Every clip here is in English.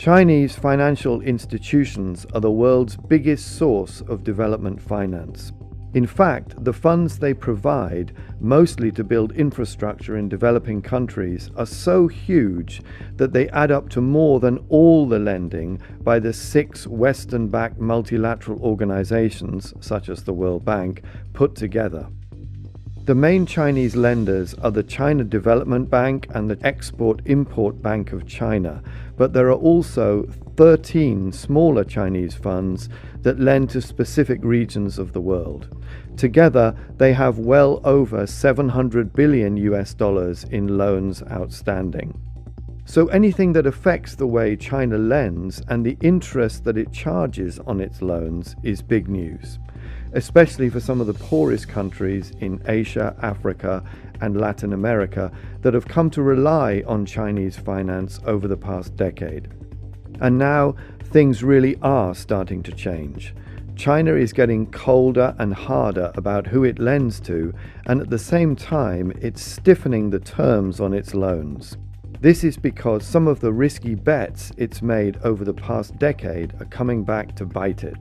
Chinese financial institutions are the world's biggest source of development finance. In fact, the funds they provide, mostly to build infrastructure in developing countries, are so huge that they add up to more than all the lending by the 6 Western-backed multilateral organizations, such as the World Bank, put together. The main Chinese lenders are the China Development Bank and the Export-Import Bank of China, but there are also 13 smaller Chinese funds that lend to specific regions of the world. Together, they have well over $700 billion in loans outstanding. So anything that affects the way China lends and the interest that it charges on its loans is big news, especially for some of the poorest countries in Asia, Africa, and Latin America that have come to rely on Chinese finance over the past decade. And now things really are starting to change. China is getting colder and harder about who it lends to, and at the same time, it's stiffening the terms on its loans. This is because some of the risky bets it's made over the past decade are coming back to bite it.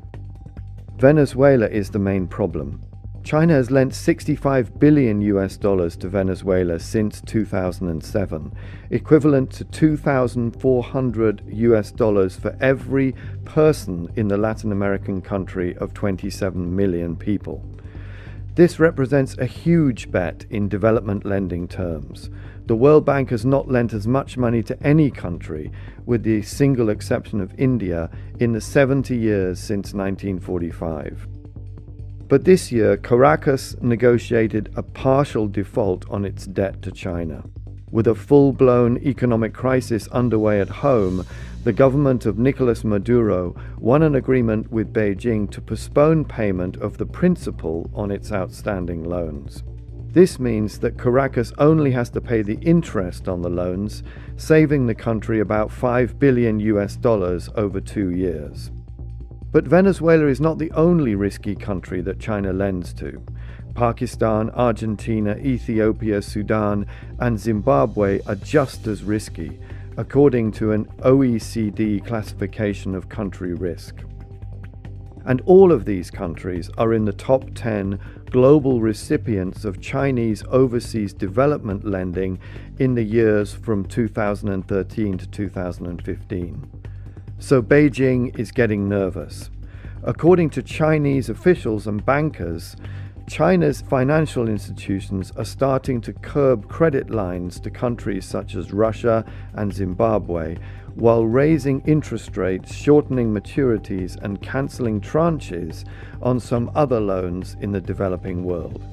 Venezuela is the main problem. China has lent $65 billion to Venezuela since 2007, equivalent to $2,400 for every person in the Latin American country of 27 million people. This represents a huge bet in development lending terms. The World Bank has not lent as much money to any country, with the single exception of India, in the 70 years since 1945. But this year, Caracas negotiated a partial default on its debt to China. With a full-blown economic crisis underway at home, the government of Nicolas Maduro won an agreement with Beijing to postpone payment of the principal on its outstanding loans. This means that Caracas only has to pay the interest on the loans, saving the country about $5 billion over 2 years. But Venezuela is not the only risky country that China lends to. Pakistan, Argentina, Ethiopia, Sudan, and Zimbabwe are just as risky, according to an OECD classification of country risk. And all of these countries are in the top 10 global recipients of Chinese overseas development lending in the years from 2013 to 2015. So Beijing is getting nervous. According to Chinese officials and bankers, China's financial institutions are starting to curb credit lines to countries such as Russia and Zimbabwe, while raising interest rates, shortening maturities, and cancelling tranches on some other loans in the developing world.